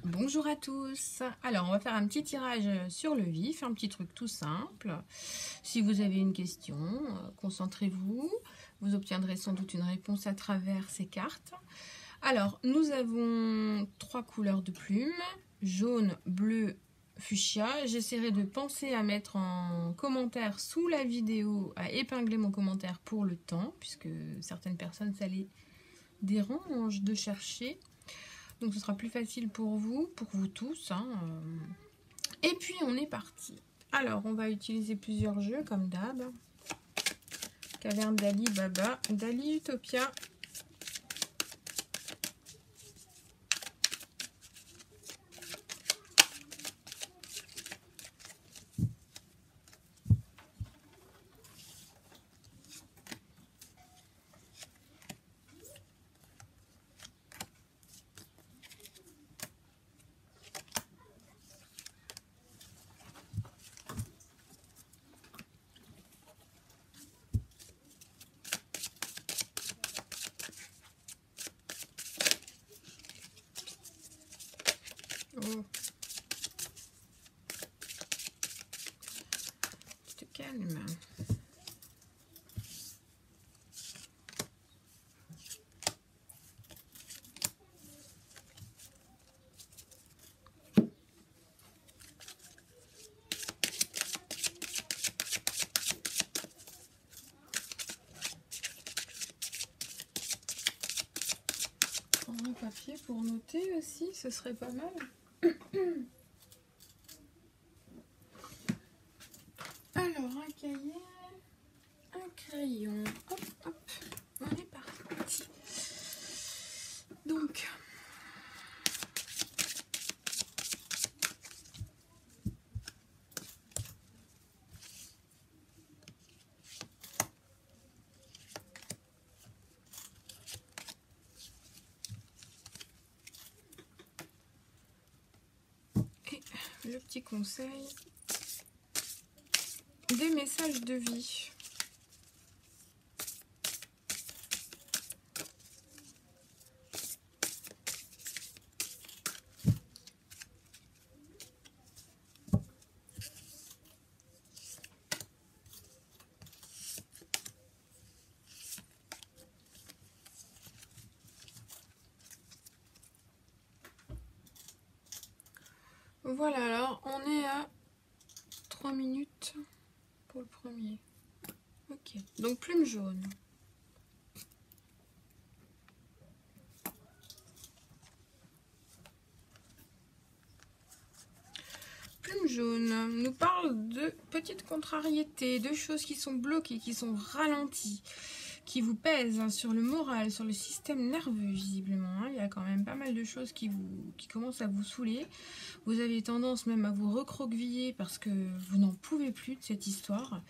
Bonjour à tous. Alors, on va faire un petit tirage sur le vif, un petit truc tout simple. Si vous avez une question, concentrez-vous. Vous obtiendrez sans doute une réponse à travers ces cartes. Alors, nous avons 3 couleurs de plumes, jaune, bleu, fuchsia. J'essaierai de penser à mettre en commentaire sous la vidéo, à épingler mon commentaire pour le temps, puisque certaines personnes, ça les dérange de chercher. Donc ce sera plus facile pour vous tous. Et puis on est parti. Alors on va utiliser plusieurs jeux comme d'hab. Caverne d'Ali Baba, d'Ali Utopia. Oh. Tu te calmes. Prendre un papier pour noter aussi, ce serait pas mal. Alors, un cahier, un crayon, hop, hop, on est parti. Donc, le petit conseil des messages de vie. Voilà, alors on est à 3 minutes pour le premier. Ok, donc plume jaune. Plume jaune nous parle de petites contrariétés, de choses qui sont bloquées, qui sont ralenties, qui vous pèsent sur le moral, sur le système nerveux visiblement. Il y a quand même pas mal de choses qui commencent à vous saouler. Vous avez tendance même à vous recroqueviller parce que vous n'en pouvez plus de cette histoire.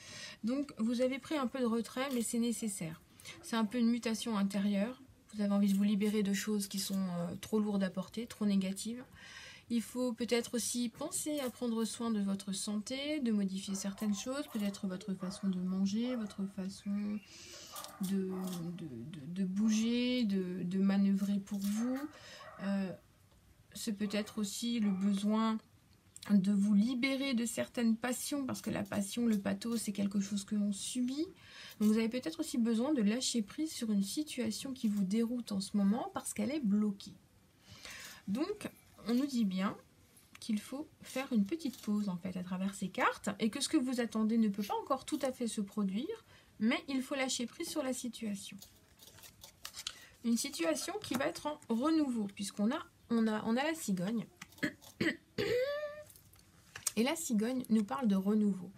Donc vous avez pris un peu de retrait, mais c'est nécessaire. C'est un peu une mutation intérieure. Vous avez envie de vous libérer de choses qui sont trop lourdes à porter, trop négatives. Il faut peut-être aussi penser à prendre soin de votre santé, de modifier certaines choses, peut-être votre façon de manger, votre façon de bouger, de manœuvrer pour vous. C'est peut-être aussi le besoin de vous libérer de certaines passions, parce que la passion, le pathos, c'est quelque chose que l'on subit. Donc vous avez peut-être aussi besoin de lâcher prise sur une situation qui vous déroute en ce moment parce qu'elle est bloquée. Donc, on nous dit bien qu'il faut faire une petite pause en fait à travers ces cartes et que ce que vous attendez ne peut pas encore tout à fait se produire, mais il faut lâcher prise sur la situation. Une situation qui va être en renouveau, puisqu'on a la cigogne. Et la cigogne nous parle de renouveau,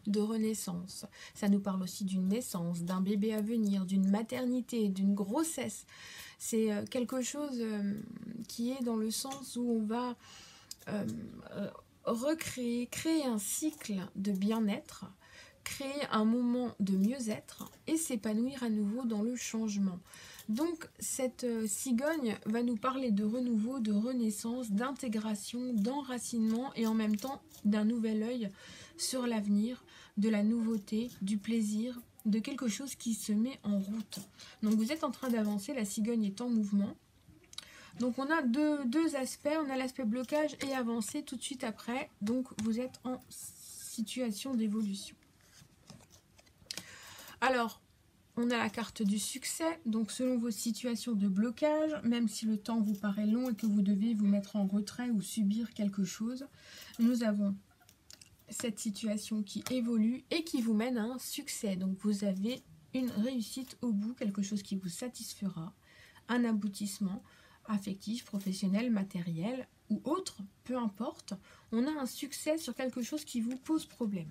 de renaissance. Ça nous parle aussi d'une naissance, d'un bébé à venir, d'une maternité, d'une grossesse. C'est quelque chose qui est dans le sens où on va créer un cycle de bien-être, créer un moment de mieux-être et s'épanouir à nouveau dans le changement. Donc cette cigogne va nous parler de renouveau, de renaissance, d'intégration, d'enracinement et en même temps d'un nouvel œil sur l'avenir, de la nouveauté, du plaisir, de quelque chose qui se met en route. Donc vous êtes en train d'avancer, la cigogne est en mouvement. Donc on a deux aspects, on a l'aspect blocage et avancé tout de suite après. Donc vous êtes en situation d'évolution. Alors, on a la carte du succès, donc selon vos situations de blocage, même si le temps vous paraît long et que vous devez vous mettre en retrait ou subir quelque chose, nous avons cette situation qui évolue et qui vous mène à un succès. Donc vous avez une réussite au bout, quelque chose qui vous satisfera, un aboutissement affectif, professionnel, matériel ou autre, peu importe. On a un succès sur quelque chose qui vous pose problème.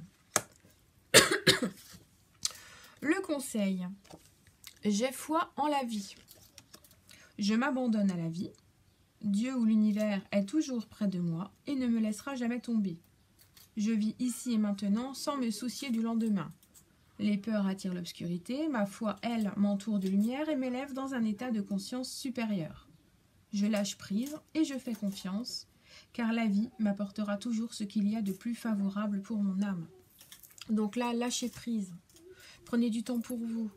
Le conseil, j'ai foi en la vie. Je m'abandonne à la vie. Dieu ou l'univers est toujours près de moi et ne me laissera jamais tomber. Je vis ici et maintenant sans me soucier du lendemain. Les peurs attirent l'obscurité, ma foi, elle, m'entoure de lumière et m'élève dans un état de conscience supérieure. Je lâche prise et je fais confiance, car la vie m'apportera toujours ce qu'il y a de plus favorable pour mon âme. Donc là, lâchez prise. Prenez du temps pour vous.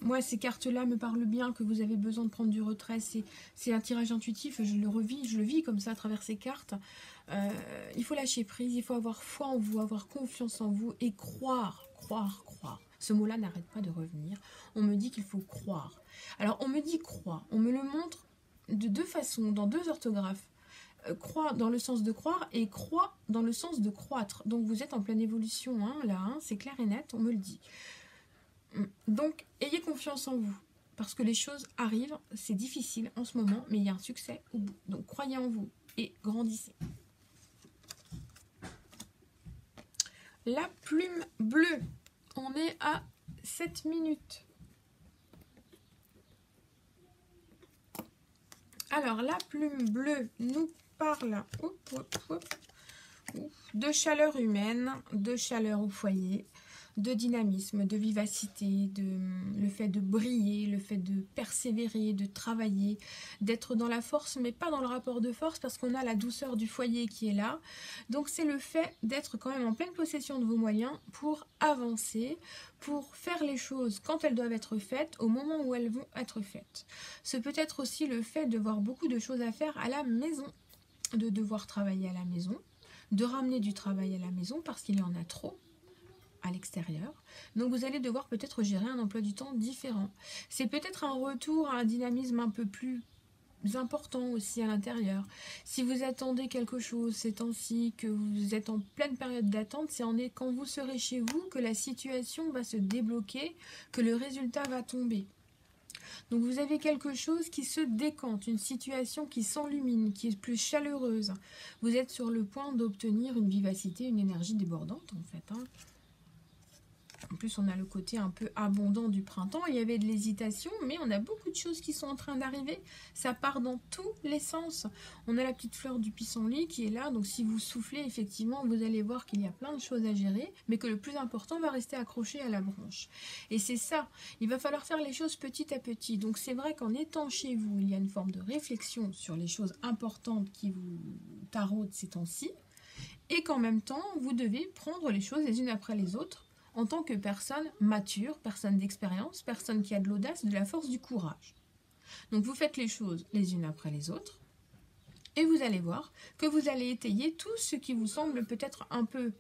Moi, ces cartes-là me parlent bien, que vous avez besoin de prendre du retrait. C'est un tirage intuitif, je le vis comme ça à travers ces cartes. Il faut lâcher prise, il faut avoir foi en vous, avoir confiance en vous et croire. Ce mot-là n'arrête pas de revenir. On me dit qu'il faut croire. Alors, on me dit croire. On me le montre de deux façons, dans deux orthographes. Croire dans le sens de croire et croix dans le sens de croître. Donc vous êtes en pleine évolution, hein, là, hein, c'est clair et net, on me le dit. Donc ayez confiance en vous, parce que les choses arrivent, c'est difficile en ce moment, mais il y a un succès au bout. Donc croyez en vous et grandissez. La plume bleue, on est à 7 minutes. Alors la plume bleue nous parle de chaleur humaine, de chaleur au foyer, de dynamisme, de vivacité, le fait de briller, le fait de persévérer, de travailler, d'être dans la force, mais pas dans le rapport de force parce qu'on a la douceur du foyer qui est là. Donc c'est le fait d'être quand même en pleine possession de vos moyens pour avancer, pour faire les choses quand elles doivent être faites, au moment où elles vont être faites. Ce peut être aussi le fait de voir beaucoup de choses à faire à la maison, de devoir travailler à la maison, de ramener du travail à la maison parce qu'il y en a trop à l'extérieur. Donc vous allez devoir peut-être gérer un emploi du temps différent. C'est peut-être un retour à un dynamisme un peu plus important aussi à l'intérieur. Si vous attendez quelque chose ces temps-ci, que vous êtes en pleine période d'attente, c'est quand vous serez chez vous que la situation va se débloquer, que le résultat va tomber. Donc vous avez quelque chose qui se décante, une situation qui s'enlumine, qui est plus chaleureuse. Vous êtes sur le point d'obtenir une vivacité, une énergie débordante en fait, hein. En plus, on a le côté un peu abondant du printemps. Il y avait de l'hésitation, mais on a beaucoup de choses qui sont en train d'arriver. Ça part dans tous les sens. On a la petite fleur du pissenlit qui est là. Donc, si vous soufflez, effectivement, vous allez voir qu'il y a plein de choses à gérer, mais que le plus important va rester accroché à la branche. Et c'est ça. Il va falloir faire les choses petit à petit. Donc, c'est vrai qu'en étant chez vous, il y a une forme de réflexion sur les choses importantes qui vous taraudent ces temps-ci. Et qu'en même temps, vous devez prendre les choses les unes après les autres en tant que personne mature, personne d'expérience, personne qui a de l'audace, de la force, du courage. Donc vous faites les choses les unes après les autres et vous allez voir que vous allez étayer tout ce qui vous semble peut-être un peu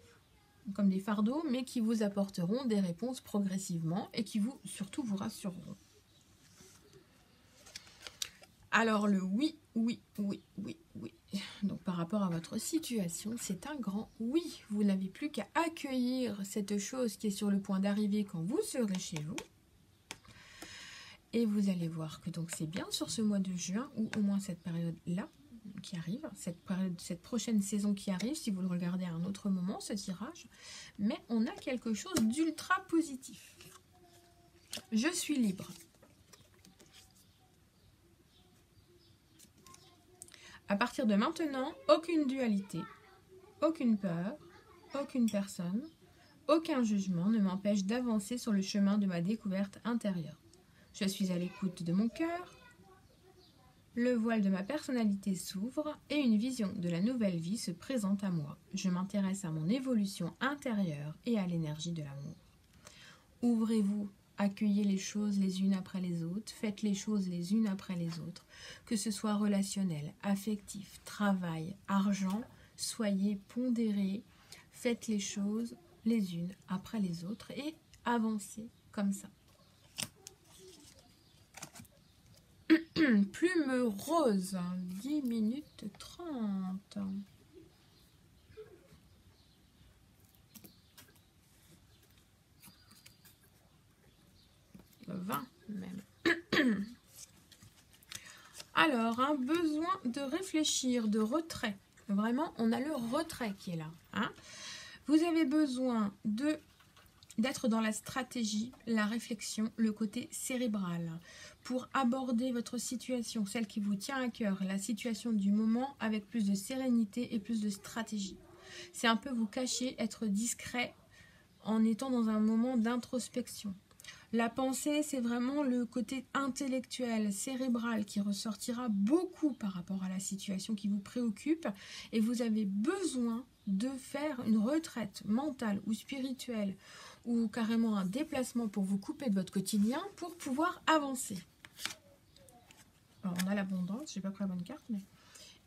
comme des fardeaux, mais qui vous apporteront des réponses progressivement et qui surtout vous rassureront. Alors le oui. Donc par rapport à votre situation, c'est un grand oui. Vous n'avez plus qu'à accueillir cette chose qui est sur le point d'arriver quand vous serez chez vous. Et vous allez voir que donc c'est bien sur ce mois de juin, ou au moins cette période-là qui arrive, cette prochaine saison qui arrive, si vous le regardez à un autre moment, ce tirage. Mais on a quelque chose d'ultra positif. Je suis libre. À partir de maintenant, aucune dualité, aucune peur, aucune personne, aucun jugement ne m'empêche d'avancer sur le chemin de ma découverte intérieure. Je suis à l'écoute de mon cœur, le voile de ma personnalité s'ouvre et une vision de la nouvelle vie se présente à moi. Je m'intéresse à mon évolution intérieure et à l'énergie de l'amour. Ouvrez-vous accueillez les choses les unes après les autres, faites les choses les unes après les autres, que ce soit relationnel, affectif, travail, argent, soyez pondérés, faites les choses les unes après les autres et avancez comme ça. Plume rose, 10 minutes 30. 20 même. Alors, un besoin de réfléchir, de retrait. Vraiment, on a le retrait qui est là. Hein. Vous avez besoin d'être dans la stratégie, la réflexion, le côté cérébral, pour aborder votre situation, celle qui vous tient à cœur, la situation du moment, avec plus de sérénité et plus de stratégie. C'est un peu vous cacher, être discret en étant dans un moment d'introspection. La pensée, c'est vraiment le côté intellectuel, cérébral qui ressortira beaucoup par rapport à la situation qui vous préoccupe et vous avez besoin de faire une retraite mentale ou spirituelle ou carrément un déplacement pour vous couper de votre quotidien pour pouvoir avancer. Alors on a l'abondance, j'ai pas pris la bonne carte, mais...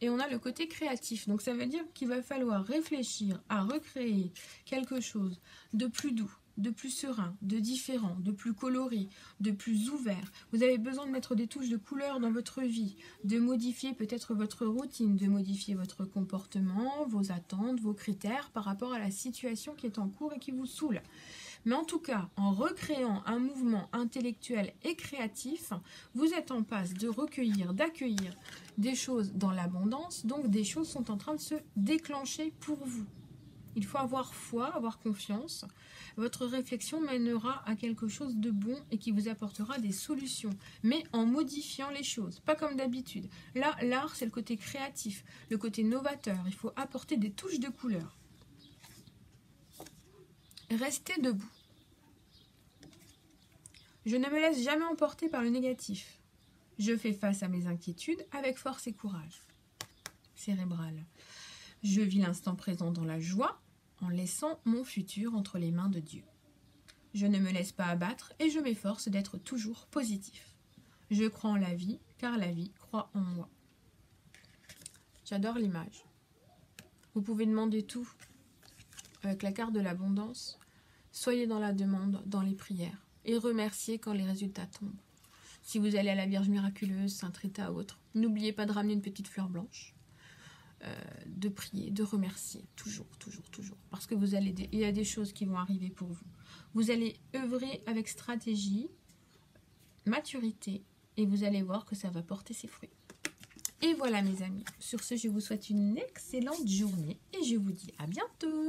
Et on a le côté créatif, donc ça veut dire qu'il va falloir réfléchir à recréer quelque chose de plus doux, de plus serein, de différent, de plus coloré, de plus ouvert. Vous avez besoin de mettre des touches de couleur dans votre vie, de modifier peut-être votre routine, de modifier votre comportement, vos attentes, vos critères par rapport à la situation qui est en cours et qui vous saoule. Mais en tout cas, en recréant un mouvement intellectuel et créatif, vous êtes en passe de recueillir, d'accueillir des choses dans l'abondance, donc des choses sont en train de se déclencher pour vous. Il faut avoir foi, avoir confiance. Votre réflexion mènera à quelque chose de bon et qui vous apportera des solutions, mais en modifiant les choses, pas comme d'habitude. Là, l'art, c'est le côté créatif, le côté novateur. Il faut apporter des touches de couleur. Restez debout. Je ne me laisse jamais emporter par le négatif. Je fais face à mes inquiétudes avec force et courage. Cérébral. Je vis l'instant présent dans la joie en laissant mon futur entre les mains de Dieu. Je ne me laisse pas abattre et je m'efforce d'être toujours positif. Je crois en la vie car la vie croit en moi. J'adore l'image. Vous pouvez demander tout avec la carte de l'abondance. Soyez dans la demande, dans les prières et remerciez quand les résultats tombent. Si vous allez à la Vierge miraculeuse, Sainte Rita ou autre, n'oubliez pas de ramener une petite fleur blanche, de prier, de remercier, toujours, toujours, toujours. Parce que il y a des choses qui vont arriver pour vous. Vous allez œuvrer avec stratégie, maturité et vous allez voir que ça va porter ses fruits. Et voilà mes amis, sur ce je vous souhaite une excellente journée et je vous dis à bientôt.